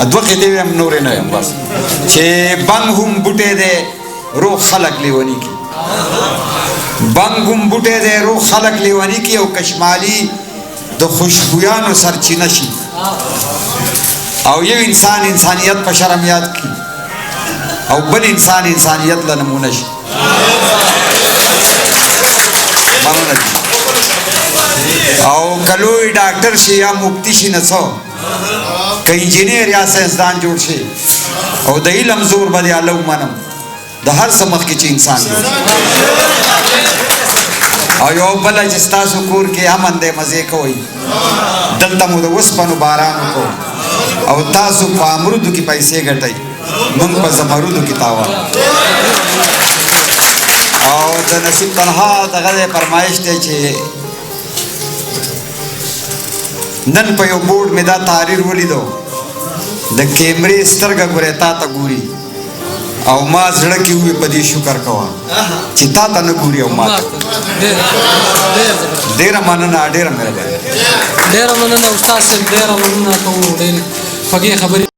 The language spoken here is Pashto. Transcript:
دوه دې هم نور نه یم بس چې بنګ هم بوټه دې روح خلق لیونی کی بنګ هم بوټه دې روح خلق لیونی کی او کشمالی د خوشبویانو سرچینه شي او یو انسان انسانیت په شرم یاد کی او بل انسان انسانیت له نمونه شي او کلوی ډاکټر شي یا مفتی شي نه څو که انجینیر یا ساینسدان جوړ شي او د علم زور باندې الله ومنم د هر څه مخکې چې انسان دی او یو بل چې ستاسو کور کې امن دی مزې کوئ دلته مو د اوسپنو باران وکړو او تاسو په امرودو کې پیسې ګټئ موږ په زمرودو کې تاوان او د نصیب طلحه دغه فرمایش دی چې نن په یو بورډ مې دا تحریر ولیدو د کیمرې سترګه ګورې تا ته ګوري او ما زړه کې وې په دې شکر کوه چې تا ته نه ګوري او ما ته ډېره مننه ډېره مهرباني ډېره مننه استاد صاحب ډېره مننه کوو ډېرې خوږې خبرې